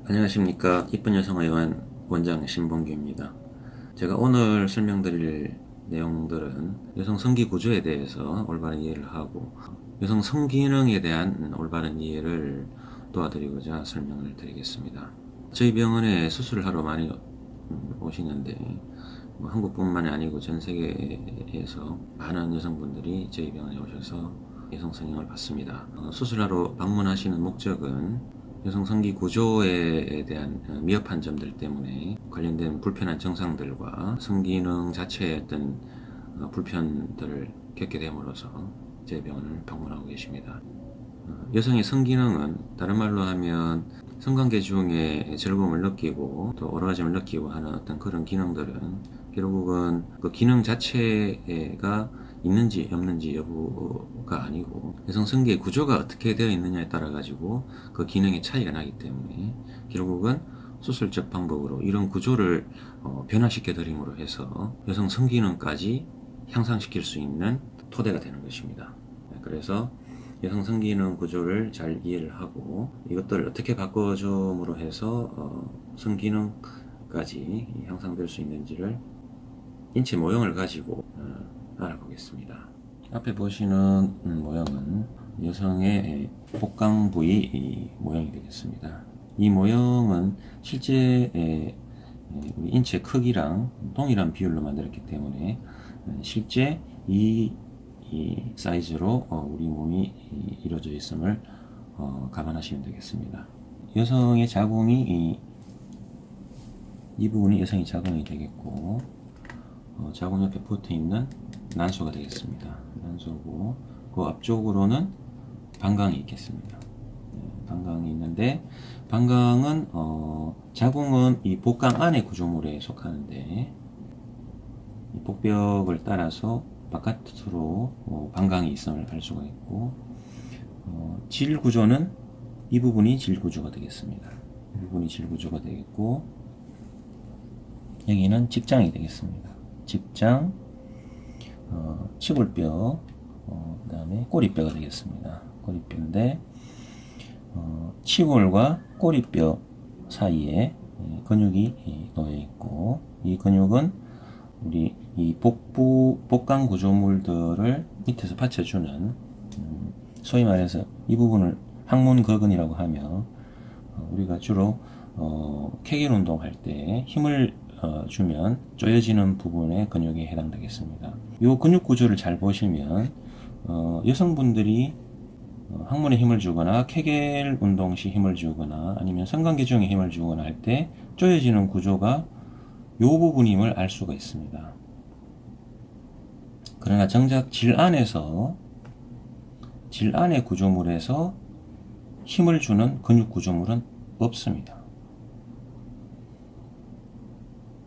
안녕하십니까. 이쁜 여성의원 원장 신봉규입니다. 제가 오늘 설명드릴 내용들은 여성 성기 구조에 대해서 올바른 이해를 하고 여성 성기능에 대한 올바른 이해를 도와드리고자 설명을 드리겠습니다. 저희 병원에 수술을 하러 많이 오시는데 한국뿐만이 아니고 전 세계에서 많은 여성분들이 저희 병원에 오셔서 여성 성형을 받습니다. 수술하러 방문하시는 목적은 여성 성기 구조에 대한 미흡한 점들 때문에 관련된 불편한 증상들과 성기능 자체의 어떤 불편들을 겪게 됨으로써 저희 병원을 방문하고 계십니다. 여성의 성기능은 다른 말로 하면 성관계 중에 즐거움을 느끼고 또 오르가즘을 느끼고 하는 어떤 그런 기능들은 결국은 그 기능 자체가 있는지 없는지 여부가 아니고 여성 성기의 구조가 어떻게 되어 있느냐에 따라 가지고 그 기능의 차이가 나기 때문에 결국은 수술적 방법으로 이런 구조를 변화시켜 드림으로 해서 여성 성기능까지 향상시킬 수 있는 토대가 되는 것입니다. 그래서 여성 성기능 구조를 잘 이해를 하고 이것들을 어떻게 바꿔줌으로 해서 성기능까지 향상될 수 있는지를 인체 모형을 가지고 알아보겠습니다. 앞에 보시는 모형은 여성의 복강 부위 모형이 되겠습니다. 이 모형은 실제 우리 인체 크기랑 동일한 비율로 만들었기 때문에 실제 이 사이즈로 우리 몸이 이루어져 있음을 감안하시면 되겠습니다. 여성의 자궁이 이 부분이 여성의 자궁이 되겠고 자궁 옆에 붙어 있는 난소가 되겠습니다. 난소고 그 앞쪽으로는 방광이 있겠습니다. 방광이 있는데 방광은 자궁은 이 복강 안의 구조물에 속하는데 이 복벽을 따라서 바깥으로 방광이 있음을 알 수가 있고 질 구조는 이 부분이 질 구조가 되겠습니다. 이 부분이 질 구조가 되겠고 여기는 직장이 되겠습니다. 직장, 치골뼈, 그 다음에 꼬리뼈가 되겠습니다. 꼬리뼈인데 치골과 꼬리뼈 사이에 근육이 놓여 있고 이 근육은 우리 이 복강 구조물들을 밑에서 받쳐주는 소위 말해서 이 부분을 항문거근이라고 하며 우리가 주로 케겔 운동할 때 힘을 주면 조여지는 부분의 근육에 해당되겠습니다. 이 근육 구조를 잘 보시면 여성분들이 항문에 힘을 주거나 케겔 운동 시 힘을 주거나 아니면 성관계 중에 힘을 주거나 할 때 조여지는 구조가 이 부분임을 알 수가 있습니다. 그러나 정작 질 안의 구조물에서 힘을 주는 근육 구조물은 없습니다.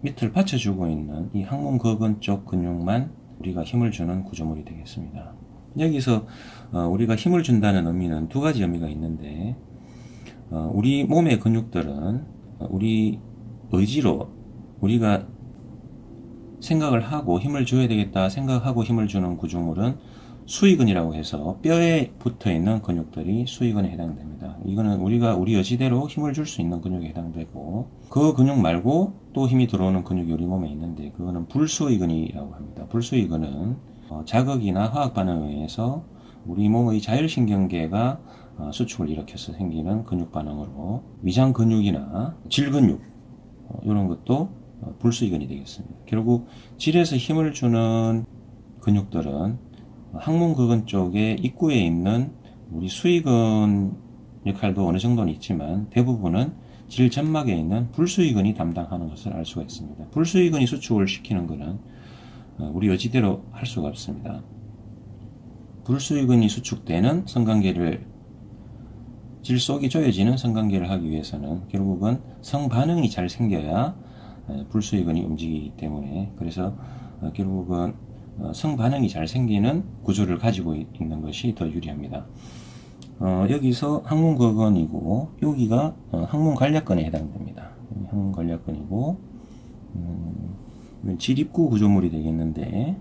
밑을 받쳐주고 있는 이 항문거근 쪽 근육만 우리가 힘을 주는 구조물이 되겠습니다. 여기서 우리가 힘을 준다는 의미는 두 가지 의미가 있는데 우리 몸의 근육들은 우리 의지로 우리가 생각을 하고 힘을 줘야 되겠다 생각하고 힘을 주는 구조물은 수의근이라고 해서 뼈에 붙어 있는 근육들이 수의근에 해당됩니다. 이거는 우리가 우리 의지대로 힘을 줄 수 있는 근육에 해당되고 그 근육 말고 또 힘이 들어오는 근육이 우리 몸에 있는데 그거는 불수의근이라고 합니다. 불수의근은 자극이나 화학 반응에 의해서 우리 몸의 자율신경계가 수축을 일으켜서 생기는 근육 반응으로 위장 근육이나 질근육 이런 것도 불수의근이 되겠습니다. 결국 질에서 힘을 주는 근육들은 항문거근 쪽에 입구에 있는 우리 수의근 역할도 어느 정도는 있지만 대부분은 질 점막에 있는 불수의근이 담당하는 것을 알 수가 있습니다. 불수의근이 수축을 시키는 것은 우리 의지대로 할 수가 없습니다. 불수의근이 수축되는 성관계를 질 속이 조여지는 성관계를 하기 위해서는 결국은 성반응이 잘 생겨야 불수의근이 움직이기 때문에 그래서 결국은 성반응이 잘 생기는 구조를 가지고 있는 것이 더 유리합니다. 여기서 항문거근이고 여기가 항문관략근에 해당됩니다. 항문관략근이고 질입구 구조물이 되겠는데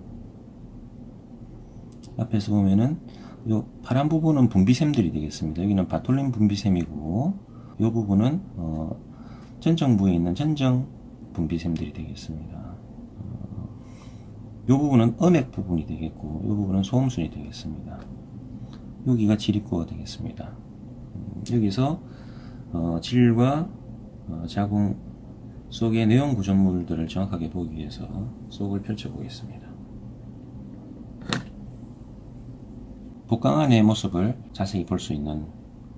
앞에서 보면은 요 파란 부분은 분비샘들이 되겠습니다. 여기는 바톨린 분비샘이고 이 부분은 전정 부위에 있는 전정 분비샘들이 되겠습니다. 이 부분은 음액 부분이 되겠고, 이 부분은 소음순이 되겠습니다. 여기가 질입구가 되겠습니다. 여기서 질과 자궁 속의 내용 구조물들을 정확하게 보기 위해서 속을 펼쳐 보겠습니다. 복강 안의 모습을 자세히 볼 수 있는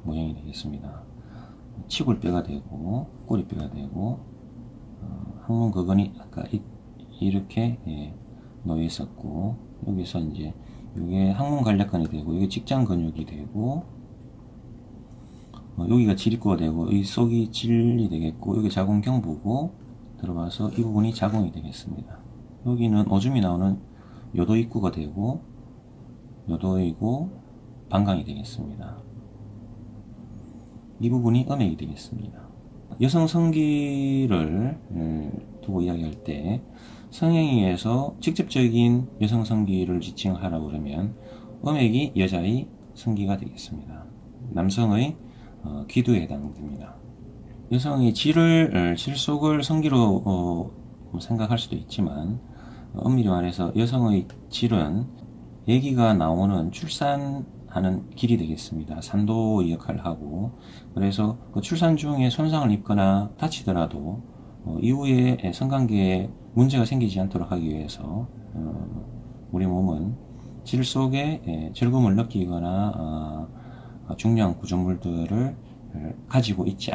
모양이 되겠습니다. 치골뼈가 되고 꼬리뼈가 되고 항문 거근이 아까 이렇게 놓여 있었고, 여기서 이제 이게 항문 간략근이 되고, 이게 직장 근육이 되고, 여기가 질입구가 되고, 이 속이 질이 되겠고, 여기 자궁경부고 들어가서 이 부분이 자궁이 되겠습니다. 여기는 오줌이 나오는 요도 입구가 되고, 요도이고 방광이 되겠습니다. 이 부분이 음액이 되겠습니다. 여성 성기를 두고 이야기할 때 성행위에서 직접적인 여성 성기를 지칭하라고 그러면 음액이 여자의 성기가 되겠습니다. 남성의 기두에 해당됩니다. 여성이 질 속을 성기로 생각할 수도 있지만, 엄밀히 말해서 여성의 질은 아기가 나오는 출산하는 길이 되겠습니다. 산도의 역할을 하고, 그래서 그 출산 중에 손상을 입거나 다치더라도 이후에 성관계에 문제가 생기지 않도록 하기 위해서 우리 몸은 질 속에 즐거움을 느끼거나 중요한 구조물들을 가지고 있지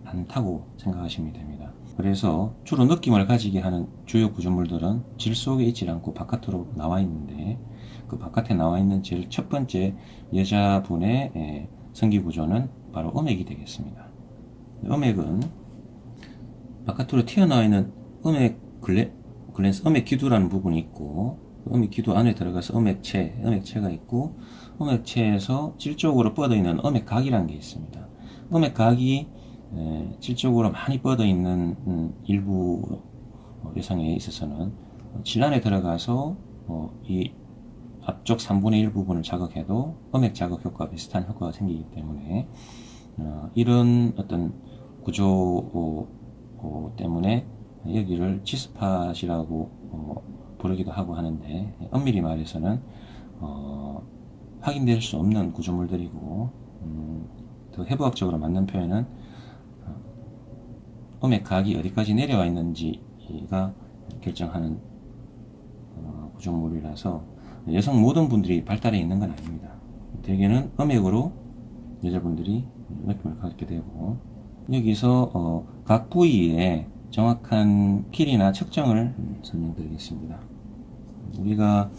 않다고 생각하시면 됩니다. 그래서 주로 느낌을 가지게 하는 주요 구조물들은 질 속에 있지 않고 바깥으로 나와 있는데, 그 바깥에 나와 있는 제일 첫 번째 여자분의 성기 구조는 바로 음액이 되겠습니다. 음액은 바깥으로 튀어나와 있는 음액 기두라는 부분이 있고, 음액 기두 안에 들어가서 음액체가 있고, 음액체에서 질 쪽으로 뻗어 있는 음액각이라는 게 있습니다. 음액각이 질 쪽으로 많이 뻗어 있는 일부 여성에 있어서는 질 안에 들어가서 이 앞쪽 3분의 1 부분을 자극해도 음액 자극 효과와 비슷한 효과가 생기기 때문에 이런 어떤 구조 때문에 여기를 G스팟이라고 부르기도 하고 하는데, 엄밀히 말해서는 확인될 수 없는 구조물들이고, 더 해부학적으로 맞는 표현은 음액각이 어디까지 내려와 있는지가 결정하는 구조물이라서 여성 모든 분들이 발달해 있는 건 아닙니다. 대개는 음액으로 여자분들이 느낌을 갖게 되고, 여기서 각 부위의 정확한 길이나 측정을 설명드리겠습니다. 우리가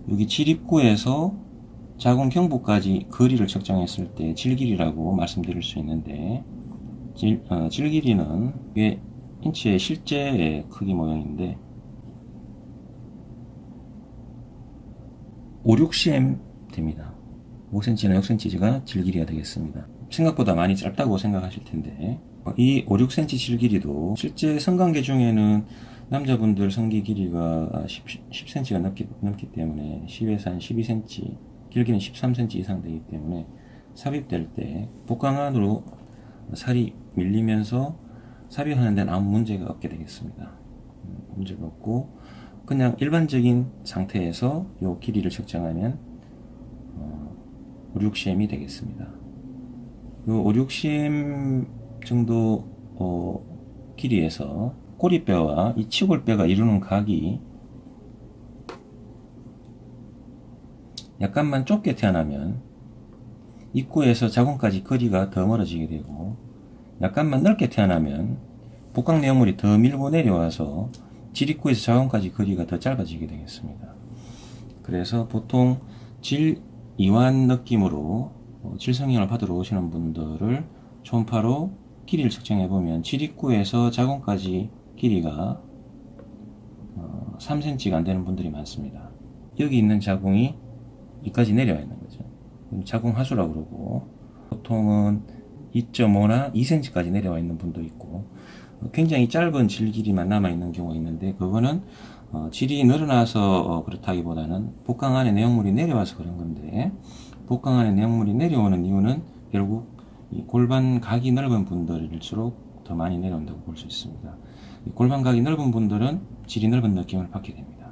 여기 질입구에서 자궁 경부까지 거리를 측정했을 때 질길이라고 말씀드릴 수 있는데, 질길이는 이게 인치의 실제의 크기 모양인데 5-6cm 됩니다. 5cm나 6cm가 질길이가 되겠습니다. 생각보다 많이 짧다고 생각하실 텐데, 이 5-6cm 질길이도 실제 성관계 중에는 남자분들 성기 길이가 10cm가 넘기 때문에 10에서 한 12cm, 길기는 13cm 이상 되기 때문에 삽입될 때 복강 안으로 살이 밀리면서 삽입하는 데는 아무 문제가 없게 되겠습니다. 문제가 없고, 그냥 일반적인 상태에서 이 길이를 측정하면 5-6cm이 되겠습니다. 이 5-6cm 정도 길이에서 꼬리뼈와 이 치골뼈가 이루는 각이 약간만 좁게 태어나면 입구에서 자궁까지 거리가 더 멀어지게 되고, 약간만 넓게 태어나면 복강 내용물이 더 밀고 내려와서 질입구에서 자궁까지 거리가 더 짧아지게 되겠습니다. 그래서 보통 질 이완 느낌으로 질성형을 받으러 오시는 분들을 초음파로 길이를 측정해 보면 질입구에서 자궁까지 길이가 3cm가 안 되는 분들이 많습니다. 여기 있는 자궁이 여기까지 내려와 있는 거죠. 자궁 하수라고 그러고, 보통은 2.5나 2cm까지 내려와 있는 분도 있고, 굉장히 짧은 질 길이만 남아 있는 경우가 있는데, 그거는 질이 늘어나서 그렇다기보다는 복강 안에 내용물이 내려와서 그런 건데, 복강 안에 내용물이 내려오는 이유는 결국 이 골반 각이 넓은 분들일수록 더 많이 내려온다고 볼 수 있습니다. 골반각이 넓은 분들은 질이 넓은 느낌을 받게 됩니다.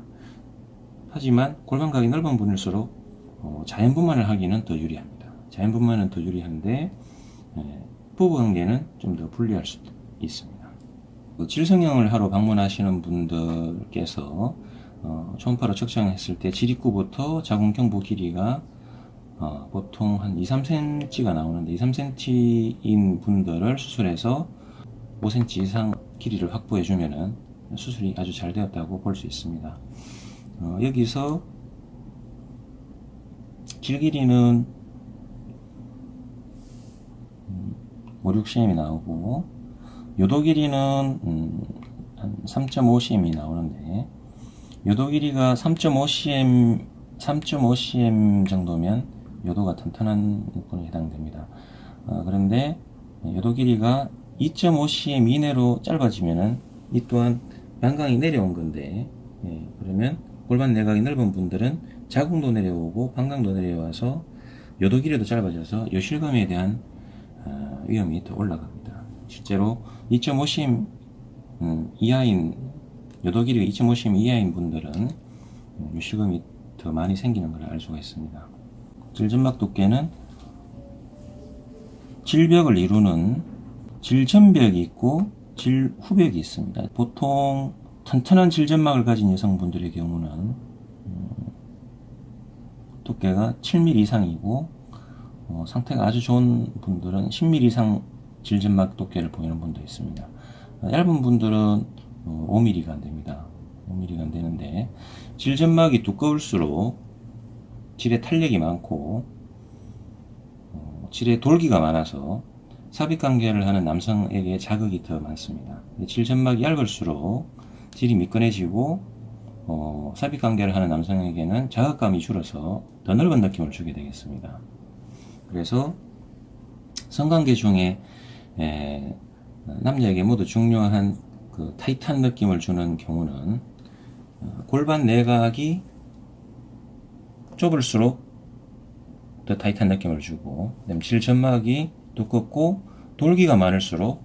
하지만 골반각이 넓은 분일수록 자연분만을 하기는 더 유리합니다. 자연분만은 더 유리한데 부부관계는 좀 더 불리할 수도 있습니다. 질성형을 하러 방문하시는 분들께서 초음파로 측정했을 때 질입구부터 자궁경부 길이가 보통 한 2-3cm가 나오는데 2-3cm인 분들을 수술해서 5cm 이상 길이를 확보해 주면은 수술이 아주 잘 되었다고 볼 수 있습니다. 여기서 질 길이는 5-6cm이 나오고 요도 길이는 한 3.5cm이 나오는데 요도 길이가 3.5cm 정도면 요도가 튼튼한 분에 해당됩니다. 그런데 요도 길이가 2.5cm 이내로 짧아지면은 이 또한 방광이 내려온 건데 그러면 골반 내각이 넓은 분들은 자궁도 내려오고 방광도 내려와서 요도 길이도 짧아져서 요실금에 대한 위험이 더 올라갑니다. 실제로 2.5cm 이하인 요도 길이가 2.5cm 이하인 분들은 요실금이 더 많이 생기는 걸 알 수가 있습니다. 질점막 두께는 질벽을 이루는 질전벽이 있고 질후벽이 있습니다. 보통 튼튼한 질점막을 가진 여성분들의 경우는 두께가 7mm 이상이고 상태가 아주 좋은 분들은 10mm 이상 질점막 두께를 보이는 분도 있습니다. 얇은 분들은 5mm가 안됩니다. 5mm가 안되는데 질점막이 두꺼울수록 질에 탄력이 많고 질에 돌기가 많아서 삽입관계를 하는 남성에게 자극이 더 많습니다. 질점막이 얇을수록 질이 미끈해지고 삽입관계를 하는 남성에게는 자극감이 줄어서 더 넓은 느낌을 주게 되겠습니다. 그래서 성관계 중에 남녀에게 모두 중요한 그 타이트한 느낌을 주는 경우는 골반 내각이 좁을수록 더 타이트한 느낌을 주고 질점막이 두껍고 돌기가 많을수록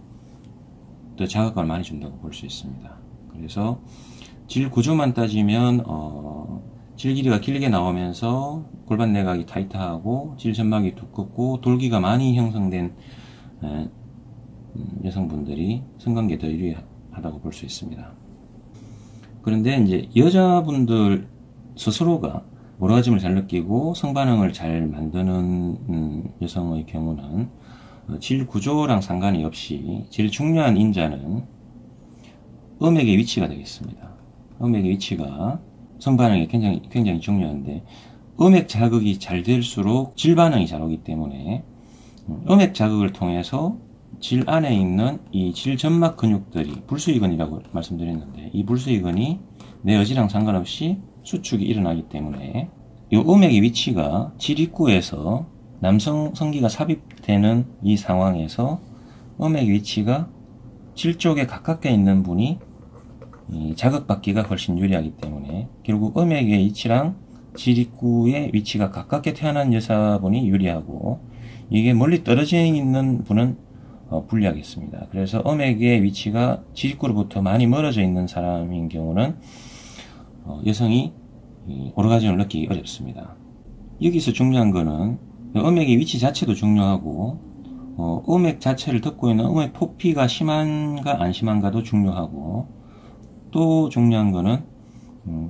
더 자극감을 많이 준다고 볼 수 있습니다. 그래서 질 구조만 따지면 질 길이가 길게 나오면서 골반 내각이 타이트하고 질점막이 두껍고 돌기가 많이 형성된 여성분들이 성관계에 더 유리하다고 볼 수 있습니다. 그런데 이제 여자분들 스스로가 오르가즘을 잘 느끼고 성반응을 잘 만드는 여성의 경우는 질 구조랑 상관이 없이 제일 중요한 인자는 음액의 위치가 되겠습니다. 음액의 위치가 성반응이 굉장히 중요한데 음액 자극이 잘 될수록 질 반응이 잘 오기 때문에 음액 자극을 통해서 질 안에 있는 이 질점막 근육들이 불수의근이라고 말씀드렸는데 이 불수의근이 내 여지랑 상관없이 수축이 일어나기 때문에 이 음액의 위치가 질 입구에서 남성 성기가 삽입되는 이 상황에서 음액의 위치가 질 쪽에 가깝게 있는 분이 자극받기가 훨씬 유리하기 때문에 결국 음액의 위치랑 질 입구의 위치가 가깝게 태어난 여자분이 유리하고 이게 멀리 떨어져 있는 분은 불리하겠습니다. 그래서 음액의 위치가 질 입구로부터 많이 멀어져 있는 사람인 경우는 여성이 오르가즘을 느끼기 어렵습니다. 여기서 중요한 거는 음액의 위치 자체도 중요하고 음액 자체를 덮고 있는 음액 포피가 심한가 안 심한가도 중요하고 또 중요한 거는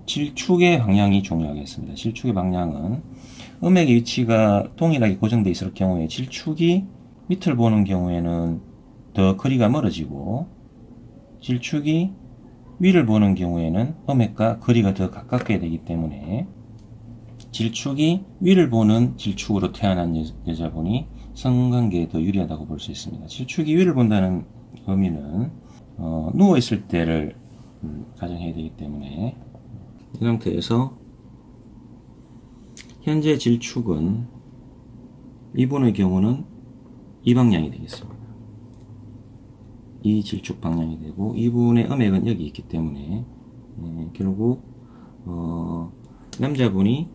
질축의 방향이 중요하겠습니다. 질축의 방향은 음액의 위치가 동일하게 고정되어 있을 경우에 질축이 밑을 보는 경우에는 더 거리가 멀어지고 질축이 위를 보는 경우에는 음액과 거리가 더 가깝게 되기 때문에 질축이 위를 보는 질축으로 태어난 여자분이 성관계에 더 유리하다고 볼 수 있습니다. 질축이 위를 본다는 의미는 누워있을 때를 가정해야 되기 때문에 이 상태에서 현재 질축은 이분의 경우는 이 방향이 되겠습니다. 이 질축 방향이 되고 이분의 음액은 여기 있기 때문에 결국 남자분이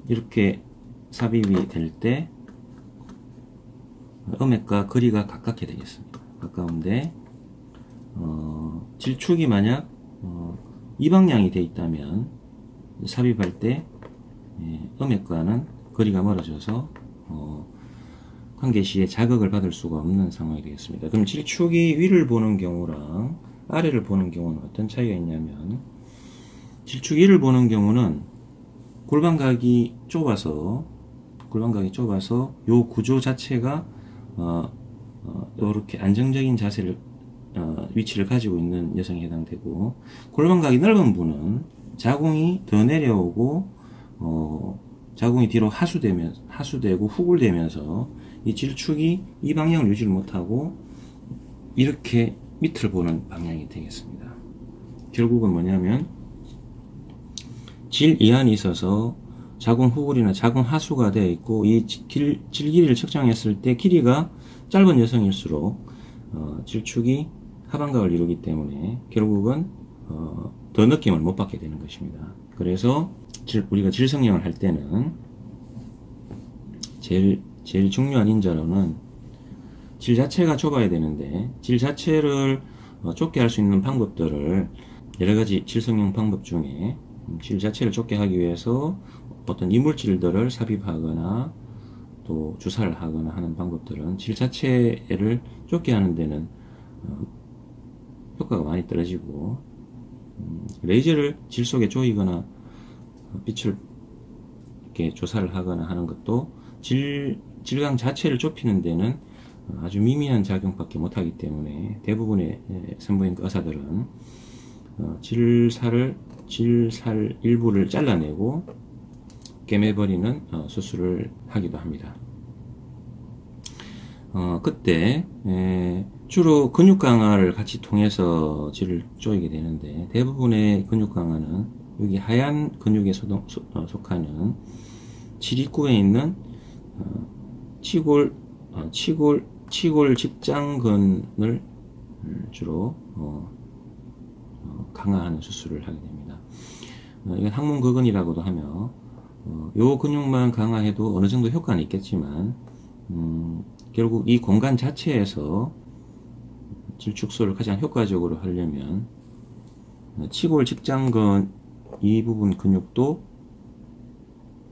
이렇게 삽입이 될 때 음액과 거리가 가깝게 되겠습니다. 가까운데 질축이 만약 이 방향이 되어 있다면 삽입할 때 음액과는 거리가 멀어져서 관계시에 자극을 받을 수가 없는 상황이 되겠습니다. 그럼 질축이 위를 보는 경우랑 아래를 보는 경우는 어떤 차이가 있냐면, 질축 위를 보는 경우는 골반각이 좁아서 요 구조 자체가 이렇게 안정적인 자세를 위치를 가지고 있는 여성에 해당되고, 골반각이 넓은 분은 자궁이 더 내려오고 자궁이 뒤로 하수되고 후굴되면서 이 질축이 이 방향을 유지를 못하고 이렇게 밑을 보는 방향이 되겠습니다. 결국은 뭐냐면, 질 이안이 있어서 자궁 후굴이나 자궁 하수가 되어 있고, 이 질 길이를 측정했을 때 길이가 짧은 여성일수록 질축이 하반각을 이루기 때문에 결국은 더 느낌을 못 받게 되는 것입니다. 그래서 우리가 질성형을 할 때는 제일 중요한 인자로는 질 자체가 좁아야 되는데, 질 자체를 좁게 할 수 있는 방법들을 여러가지 질성형 방법 중에 질 자체를 좁게 하기 위해서 어떤 이물질들을 삽입하거나 또 주사를 하거나 하는 방법들은 질 자체를 좁게 하는 데는 효과가 많이 떨어지고, 레이저를 질 속에 조이거나 빛을 이렇게 조사를 하거나 하는 것도 질강 자체를 좁히는 데는 아주 미미한 작용밖에 못하기 때문에 대부분의 산부인과 의사들은 질살 일부를 잘라내고 꿰매버리는 수술을 하기도 합니다. 그때 주로 근육 강화를 같이 통해서 질을 조이게 되는데, 대부분의 근육 강화는 여기 하얀 근육에 속하는 질 입구에 있는 치골 직장근을 주로 강화하는 수술을 하게 됩니다. 이건 항문거근이라고도 하며, 요 근육만 강화해도 어느 정도 효과는 있겠지만 결국 이 공간 자체에서 질축소를 가장 효과적으로 하려면 치골 직장근 이 부분 근육도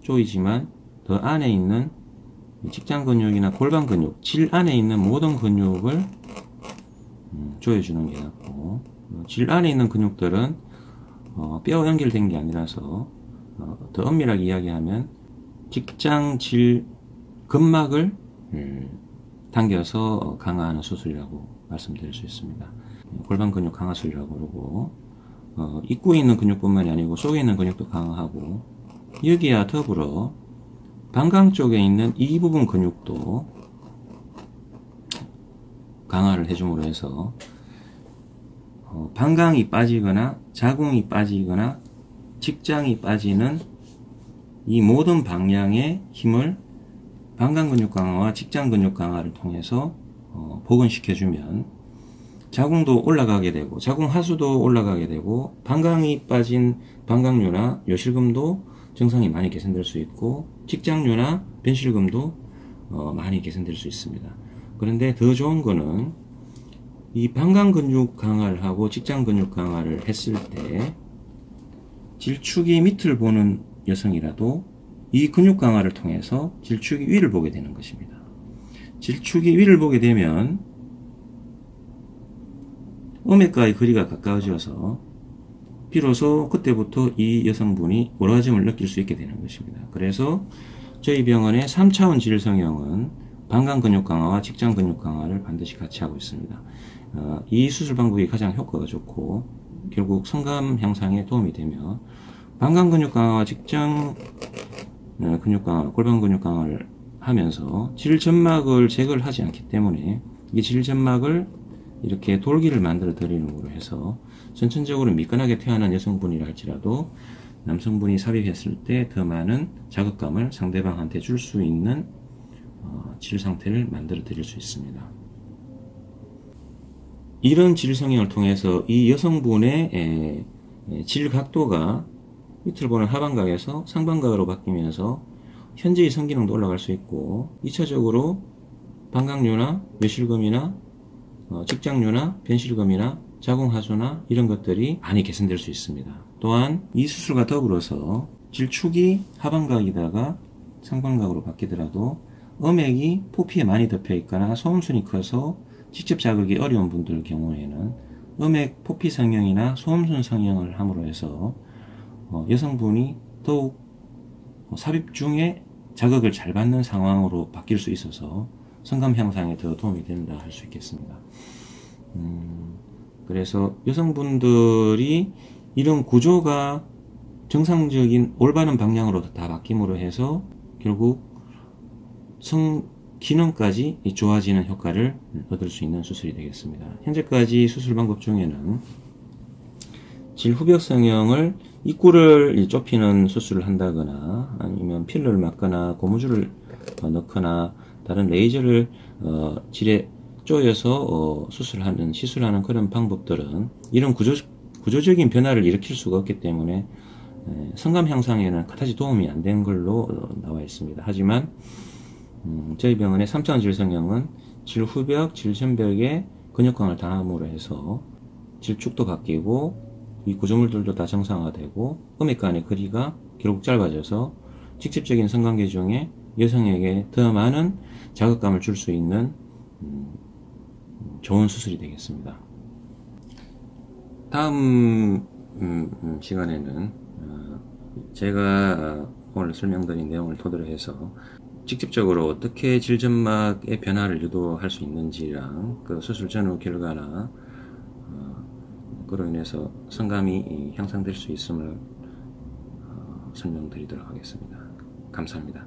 조이지만 더 안에 있는 직장 근육이나 골반 근육, 질 안에 있는 모든 근육을 조여주는 게 낫고, 질 안에 있는 근육들은 뼈 연결된 게 아니라서 더 엄밀하게 이야기하면 직장 질 근막을 당겨서 강화하는 수술이라고 말씀드릴 수 있습니다. 골반 근육 강화술이라고 그러고, 입구에 있는 근육뿐만이 아니고 속에 있는 근육도 강화하고, 여기와 더불어 방광 쪽에 있는 이 부분 근육도 강화를 해줌으로 해서 방광이 빠지거나 자궁이 빠지거나 직장이 빠지는 이 모든 방향의 힘을 방광 근육 강화와 직장 근육 강화를 통해서 복원시켜주면 자궁도 올라가게 되고 자궁 하수도 올라가게 되고, 방광이 빠진 방광류나 요실금도 증상이 많이 개선될 수 있고, 직장류나 변실금도 많이 개선될 수 있습니다. 그런데 더 좋은 거는 이 방광 근육 강화를 하고 직장 근육 강화를 했을 때 질축이 밑을 보는 여성이라도 이 근육 강화를 통해서 질축이 위를 보게 되는 것입니다. 질축이 위를 보게 되면 음액과의 거리가 가까워져서 비로소 그때부터 이 여성분이 오라즘을 느낄 수 있게 되는 것입니다. 그래서 저희 병원의 3차원 질성형은 방광 근육 강화와 직장 근육 강화를 반드시 같이 하고 있습니다. 이 수술 방법이 가장 효과가 좋고 결국 성감 향상에 도움이 되며, 방광 근육 강화와 직장 근육 강화, 골반 근육 강화를 하면서 질점막을 제거를 하지 않기 때문에 이 질점막을 이렇게 돌기를 만들어 드리는 걸로 해서 선천적으로 미끈하게 태어난 여성분이라 할지라도 남성분이 삽입했을 때 더 많은 자극감을 상대방한테 줄 수 있는 질 상태를 만들어 드릴 수 있습니다. 이런 질 성형을 통해서 이 여성분의 질 각도가 밑을 보는 하반각에서 상반각으로 바뀌면서 현재의 성기능도 올라갈 수 있고, 2차적으로 방광류나 요실금이나 직장류나 변실금이나 자궁하수나 이런 것들이 많이 개선될 수 있습니다. 또한 이 수술과 더불어서 질축이 하반각이다가 상반각으로 바뀌더라도 음액이 포피에 많이 덮여 있거나 소음순이 커서 직접 자극이 어려운 분들 경우에는 음액 포피 성형이나 소음순 성형을 함으로 해서 여성분이 더욱 삽입 중에 자극을 잘 받는 상황으로 바뀔 수 있어서 성감 향상에 더 도움이 된다 할 수 있겠습니다. 그래서 여성분들이 이런 구조가 정상적인 올바른 방향으로 다 바뀜으로 해서 결국 성 기능까지 좋아지는 효과를 얻을 수 있는 수술이 되겠습니다. 현재까지 수술 방법 중에는 질후벽 성형을 입구를 좁히는 수술을 한다거나 아니면 필러를 맞거나 고무줄을 넣거나 다른 레이저를 질에 쪼여서 시술하는 그런 방법들은 이런 구조적인 변화를 일으킬 수가 없기 때문에 성감 향상에는 그다지 도움이 안 된 걸로 나와 있습니다. 하지만 저희 병원의 3차원 질성형은 질후벽, 질전벽에 근육광을 당함으로 해서 질축도 바뀌고 이 구조물들도 다 정상화되고 음액 간의 거리가 결국 짧아져서 직접적인 성관계 중에 여성에게 더 많은 자극감을 줄 수 있는 좋은 수술이 되겠습니다. 다음 시간에는 제가 오늘 설명드린 내용을 토대로 해서 직접적으로 어떻게 질점막의 변화를 유도할 수 있는지랑 그 수술 전후 결과나 그로 인해서 성감이 향상될 수 있음을 설명드리도록 하겠습니다. 감사합니다.